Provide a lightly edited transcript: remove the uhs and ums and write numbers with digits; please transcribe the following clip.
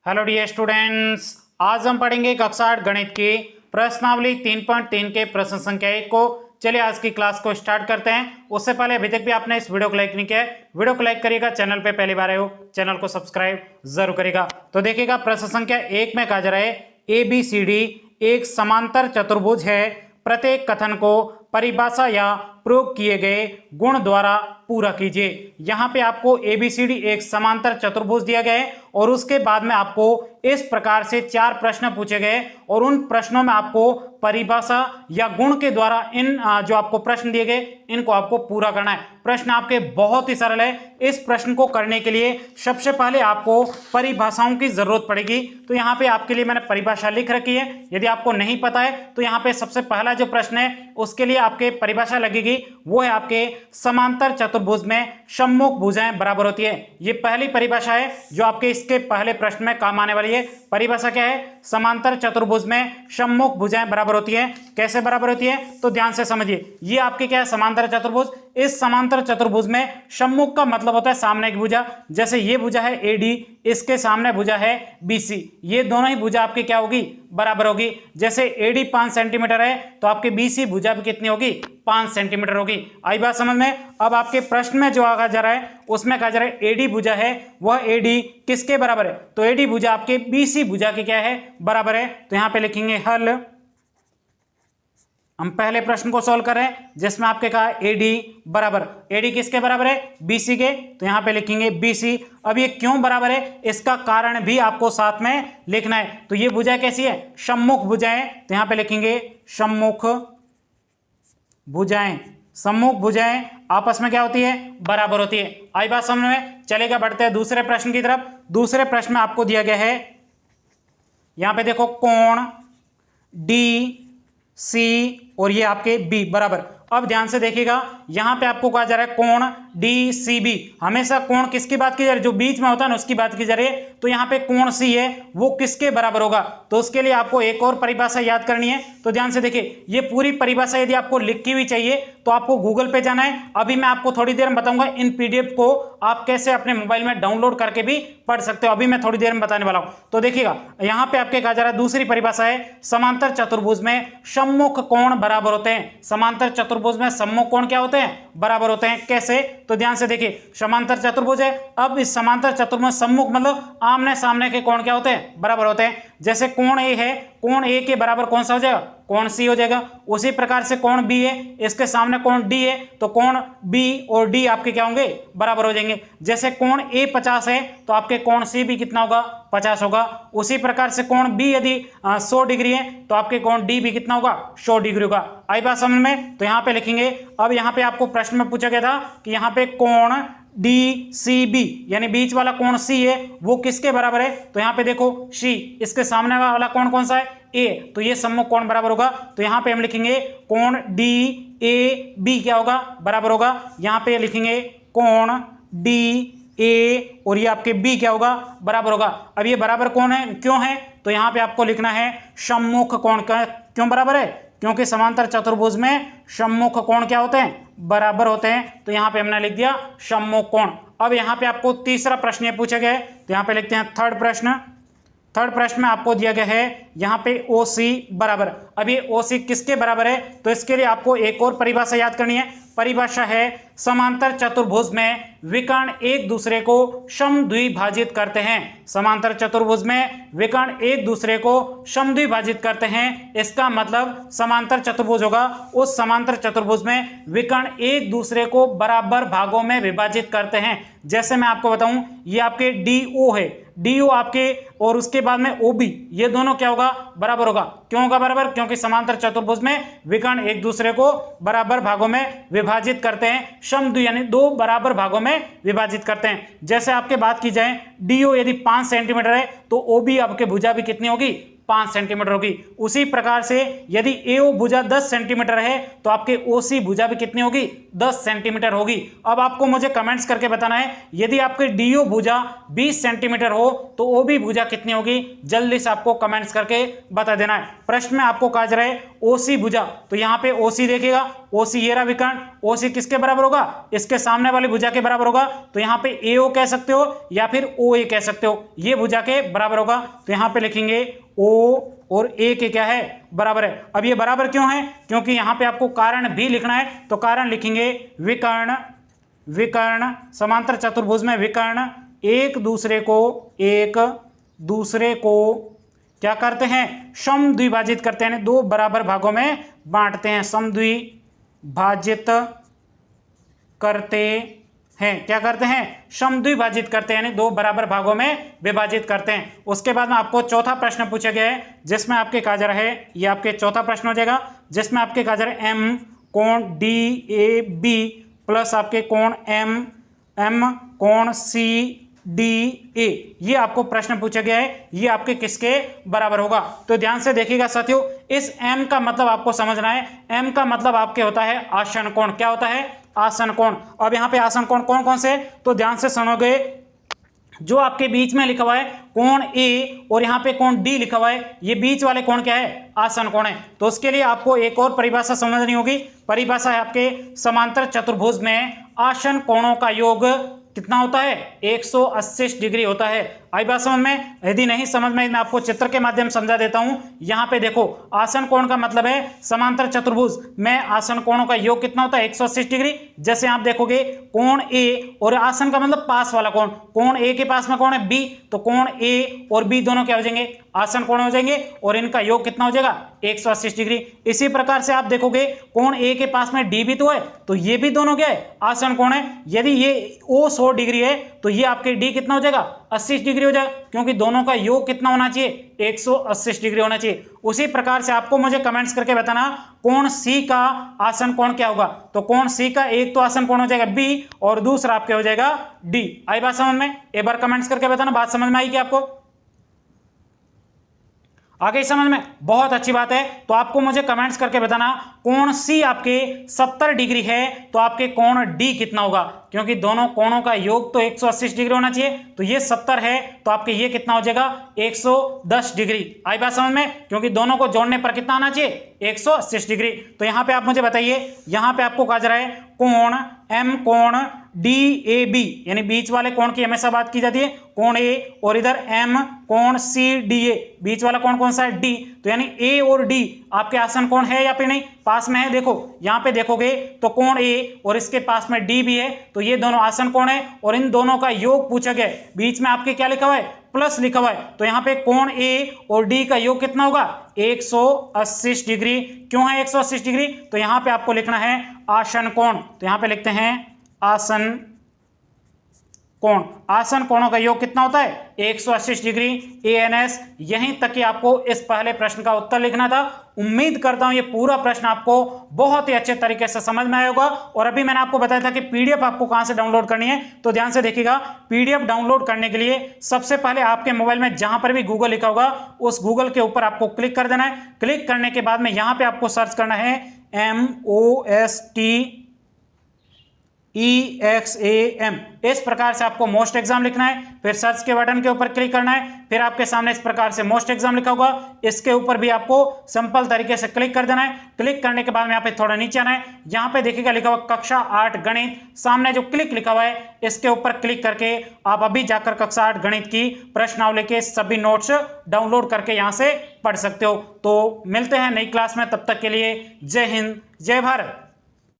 Hello dear students, आज हम पढ़ेंगे कक्षा 8 गणित की प्रश्नावली 3.3 के प्रश्न संख्या 1 को। चलिए आज की क्लास को स्टार्ट करते हैं। उससे पहले अभी तक भी आपने इस वीडियो को लाइक नहीं किया है, वीडियो को लाइक करिएगा। चैनल पे पहली बार आए हो चैनल को सब्सक्राइब जरूर करिएगा। तो देखिएगा प्रश्न संख्या 1 में कहा जा रहा है ABCD एक समांतर चतुर्भुज है, प्रत्येक कथन को परिभाषा या प्रयोग किए गए गुण द्वारा पूरा कीजिए। यहाँ पे आपको ABCD एक समांतर चतुर्भुज दिया गया है और उसके बाद में आपको इस प्रकार से 4 प्रश्न पूछे गए और उन प्रश्नों में आपको परिभाषा या गुण के द्वारा इन जो आपको प्रश्न दिए गए इनको आपको पूरा करना है। प्रश्न आपके बहुत ही सरल है। इस प्रश्न को करने के लिए सबसे पहले आपको परिभाषाओं की जरूरत पड़ेगी। तो यहाँ पे आपके लिए मैंने परिभाषा लिख रखी है। यदि आपको नहीं पता है तो यहाँ पे सबसे पहला जो प्रश्न है उसके लिए आपके परिभाषा लगेगी, वो है आपके समांतर चतुर्भुज में सम्मुख भुजाएं बराबर होती है। ये पहली परिभाषा है जो आपके इसके पहले प्रश्न में काम आने वाली है। परिभाषा क्या है? समांतर चतुर्भुज में सम्मुख भुजाएं बराबर होती है। कैसे बराबर होती है तो ध्यान से समझिए। ये आपके क्या है? समांतर चतुर्भुज। इस समांतर चतुर्भुज में सम्मुख का मतलब होता है सामने की भुजा। जैसे ये भुजा है AD, इसके सामने भुजा है BC, ये दोनों ही भुजा आपकी क्या होगी? बराबर होगी। जैसे AD 5 सेंटीमीटर है तो आपके BC भुजा भी कितनी होगी? 5 सेंटीमीटर होगी। आई बात समझ में? अब आपके प्रश्न में जो कहा जा रहा है उसमें कहा जा रहा है AD भुजा है, वह AD किसके बराबर है? तो AD भुजा आपके BC भुजा के क्या है? बराबर है। तो यहां पे लिखेंगे हल। हम पहले प्रश्न को सॉल्व कर रहे हैं जिसमें आपके कहा AD बराबर, AD किसके बराबर है? BC के। तो यहां पे लिखेंगे BC। अब ये क्यों बराबर है इसका कारण भी आपको साथ में लिखना है। तो ये भुजा कैसी है? सम्मुख भुजाएं। तो यहां पे लिखेंगे सम्मुख भुजाएं। सम्मुख भुजाएं आपस में क्या होती है? बराबर होती है। आई बात समझ में? चलेगा, बढ़ते हैं दूसरे प्रश्न की तरफ। दूसरे प्रश्न में आपको दिया गया है, यहां पे देखो, कोण DC और ये आपके B बराबर। अब ध्यान से देखिएगा, यहां पे आपको कहा जा रहा है कोण DCB। हमेशा कोण किसकी बात की जा रही है? जो बीच में होता है ना उसकी बात की जा रही है। तो यहां पे कोण C है वो किसके बराबर होगा? तो उसके लिए आपको एक और परिभाषा याद करनी है। तो ध्यान से देखिए, ये पूरी परिभाषा यदि आपको लिखी हुई चाहिए तो आपको गूगल पे जाना है। अभी मैं आपको थोड़ी देर में बताऊंगा इन PDF को आप कैसे अपने मोबाइल में डाउनलोड करके भी पढ़ सकते हो। अभी मैं थोड़ी देर में बताने वाला हूं। तो देखिएगा, यहां पे आपके कहा जा रहा है दूसरी परिभाषा है, समांतर चतुर्भुज में सम्मुख कोण बराबर होते हैं। समांतर चतुर्भुज में सम्मुख कोण क्या होते हैं? बराबर होते हैं। कैसे? तो ध्यान से देखिए, समांतर चतुर्भुज है। अब इस समांतर चतुर्भुज सम्मुख मतलब आमने सामने के कोण क्या होते हैं? बराबर होते हैं। जैसे कोण A है, कोण A के बराबर कौन सा हो जाएगा? कोण C हो जाएगा। उसी प्रकार से कोण B है, इसके सामने कोण D है, तो कोण B और D आपके क्या होंगे? बराबर हो जाएंगे। जैसे कोण A 50 है तो आपके कोण C भी कितना होगा? 50 होगा। उसी प्रकार से कोण B यदि 100 डिग्री है तो आपके कोण D भी कितना होगा? 100 डिग्री होगा। आई बात समझ में? तो यहां पे लिखेंगे। अब यहां पे आपको प्रश्न में पूछा गया था कि यहां पे कोण DCB यानी बीच वाला कोण C है वो किसके बराबर है? तो यहां पे देखो C, इसके सामने वाला कोण कौन सा है? A, तो ये सम्मुख कोण बराबर होगा। तो यहां पे हम लिखेंगे कोण DAB क्या होगा? बराबर होगा। यहां पे लिखेंगे कोण DA और ये आपके B क्या होगा? बराबर होगा। अब ये बराबर कौन है, क्यों है? तो यहां पे आपको लिखना है सम्मुख कोण। क्यों बराबर है? क्योंकि समांतर चतुर्भुज में सम्मुख कोण क्या होते हैं? बराबर होते हैं। तो यहां पे हमने लिख दिया सम्मुख कोण। अब यहां पे आपको तीसरा प्रश्न ये पूछा गया है, तो यहां पे लिखते हैं थर्ड प्रश्न। थर्ड प्रश्न में आपको दिया गया है यहां पे OC बराबर। अब ये OC किसके बराबर है? तो इसके लिए आपको एक और परिभाषा याद करनी है। परिभाषा है, समांतर चतुर्भुज में विकर्ण एक दूसरे को समद्विभाजित करते हैं। समांतर चतुर्भुज में विकर्ण एक दूसरे को समद्विभाजित करते हैं। इसका मतलब समांतर चतुर्भुज होगा, उस समांतर चतुर्भुज में विकर्ण एक दूसरे को बराबर भागों में विभाजित करते हैं। जैसे मैं आपको बताऊं, ये आपके DO है, DO आपके और उसके बाद में OB, ये दोनों क्या होगा? बराबर होगा। क्यों होगा बराबर? क्योंकि समांतर चतुर्भुज में विकर्ण एक दूसरे को बराबर भागों में विभाजित करते हैं। समद्वि यानी दो बराबर भागों में विभाजित करते हैं। जैसे आपके बात की जाए, DO यदि 5 सेंटीमीटर है तो OB आपके भुजा भी कितनी होगी? 5 सेंटीमीटर होगी। उसी प्रकार से यदि AO भुजा 10 सेंटीमीटर है तो आपके OC भुजा भी कितनी होगी, 10 सेंटीमीटर होगी। अब आपको मुझे कमेंट्स करके बताना है यदि आपके DO भुजा 20 सेंटीमीटर हो तो OB भुजा कितनी होगी, जल्दी से आपको कमेंट्स करके बता देना है। प्रश्न में आपको कहा जा रहा है OC भुजा, तो यहाँ पे OC देखिएगा, OC ये रहा विकर्ण, OC किसके बराबर होगा, इसके सामने वाली भुजा के बराबर होगा। तो यहाँ पे AO कह सकते हो या फिर OA कह सकते हो, ये भुजा के बराबर होगा। तो यहाँ पे लिखेंगे O और A के क्या है, बराबर है। अब ये बराबर क्यों है, क्योंकि यहाँ पे आपको कारण भी लिखना है, तो कारण लिखेंगे विकर्ण, विकर्ण समांतर चतुर्भुज में विकर्ण एक दूसरे को क्या करते हैं, समद्विभाजित करते हैं, यानी दो बराबर भागों में बांटते हैं, समद्विभाजित करते हैं। क्या करते हैं, समद्विभाजित करते हैं, यानी दो बराबर भागों में विभाजित करते हैं। उसके बाद में आपको चौथा प्रश्न पूछा गया है जिसमें आपके कहा जा रहा है, ये आपके चौथा प्रश्न हो जाएगा, जिसमें आपके कहा जा रहा है M कोण DAB प्लस आपके कोण M कोण CDA, ये आपको प्रश्न पूछा गया है, ये आपके किसके बराबर होगा। तो ध्यान से देखिएगा साथियों, इस M का मतलब आपको समझना है, M का मतलब आपके होता है आसन कोण। क्या होता है, आसन कोण। अब यहाँ पे आसन कोण कौन कौन से, तो ध्यान से सुनोगे, जो आपके बीच में लिखा हुआ है कोण A और यहाँ पे कोण D लिखा हुआ है, ये बीच वाले कोण क्या है, आसन कोण है। तो उसके लिए आपको एक और परिभाषा समझनी होगी, परिभाषा है आपके समांतर चतुर्भुज में आसन कोणों का योग कितना होता है, 180 डिग्री होता है। आई बात समझ में, यदि नहीं समझ में, मैं आपको चित्र के माध्यम समझा देता हूं। यहाँ पे देखो, आसन कोण का मतलब है समांतर चतुर्भुज में आसन कोणों का योग कितना होता है, 180 डिग्री। जैसे आप देखोगे कोण A और आसन का मतलब पास वाला कोण, कोण A के पास में कौन है, B, तो कोण A और B दोनों क्या हो जाएंगे, आसन कोण हो जाएंगे, और इनका योग कितना हो जाएगा, 180 डिग्री। इसी प्रकार से आप देखोगे कोण A के पास में D भी तो है, तो ये भी दोनों क्या है, आसन कोण है। यदि ये O 100 डिग्री है तो ये आपके D कितना हो जाएगा, 80 डिग्री हो जाएगा, क्योंकि दोनों का योग कितना होना चाहिए, 180 डिग्री होना चाहिए। उसी प्रकार से आपको मुझे कमेंट्स करके बताना कोण C का आसन कोण क्या होगा। तो कोण C का एक तो आसन कोण हो जाएगा B और दूसरा आपके हो जाएगा D। आई बात समझ में, एक बार कमेंट्स करके बताना बात समझ में आई क्या आपको, आगे समझ में, बहुत अच्छी बात है। तो आपको मुझे कमेंट्स करके बताना कोण C आपके 70 डिग्री है तो आपके कोण D कितना होगा, क्योंकि दोनों कोणों का योग तो 180 डिग्री होना चाहिए, तो ये 70 है तो आपके ये कितना हो जाएगा, 110 डिग्री। आई बात समझ में, क्योंकि दोनों को जोड़ने पर कितना आना चाहिए, 180 डिग्री। तो यहाँ पे आप मुझे बताइए, यहाँ पे आपको कहा जा रहा है कोण M कोण DAB, यानी बीच वाले कोण की हमेशा बात की जाती है, कोण A, और इधर M कोण CDA, बीच वाला कोण कौन सा है, D। तो यानी A और D आपके आसन कोण है या फिर नहीं, पास में है। देखो यहाँ पे देखोगे तो कोण A और इसके पास में D भी है, तो ये दोनों आसन कोण है, और इन दोनों का योग पूछा गया है। बीच में आपके क्या लिखा हुआ है, प्लस लिखा हुआ है, तो यहाँ पे कोण A और D का योग कितना होगा, 180 डिग्री। क्यों है 180 डिग्री, तो यहाँ पे आपको लिखना है आसन कोण, तो यहाँ पे लिखते हैं आसन कोण। आसन कोणों का योग कितना होता है, 180 डिग्री। ANS, यहीं तक कि आपको इस पहले प्रश्न का उत्तर लिखना था। उम्मीद करता हूं ये पूरा प्रश्न आपको बहुत ही अच्छे तरीके से समझ में आया होगा। और अभी मैंने आपको बताया था कि PDF आपको कहां से डाउनलोड करनी है, तो ध्यान से देखिएगा। PDF डाउनलोड करने के लिए सबसे पहले आपके मोबाइल में जहां पर भी गूगल लिखा होगा उस गूगल के ऊपर आपको क्लिक कर देना है। क्लिक करने के बाद में यहां पर आपको सर्च करना है MOSTEXAM, इस प्रकार से आपको मोस्ट एग्जाम लिखना है, फिर सर्च के बटन के ऊपर क्लिक करना है, फिर आपके सामने इस प्रकार से मोस्ट एग्जाम लिखा होगा, इसके ऊपर भी आपको सिंपल तरीके से क्लिक कर देना है। क्लिक करने के बाद में यहाँ पे थोड़ा नीचे आना है, यहाँ पे देखिएगा लिखा हुआ कक्षा 8 गणित, सामने जो क्लिक लिखा हुआ है इसके ऊपर क्लिक करके आप अभी जाकर कक्षा 8 गणित की प्रश्नावली के सभी नोट्स डाउनलोड करके यहाँ से पढ़ सकते हो। तो मिलते हैं नई क्लास में, तब तक के लिए जय हिंद जय भारत।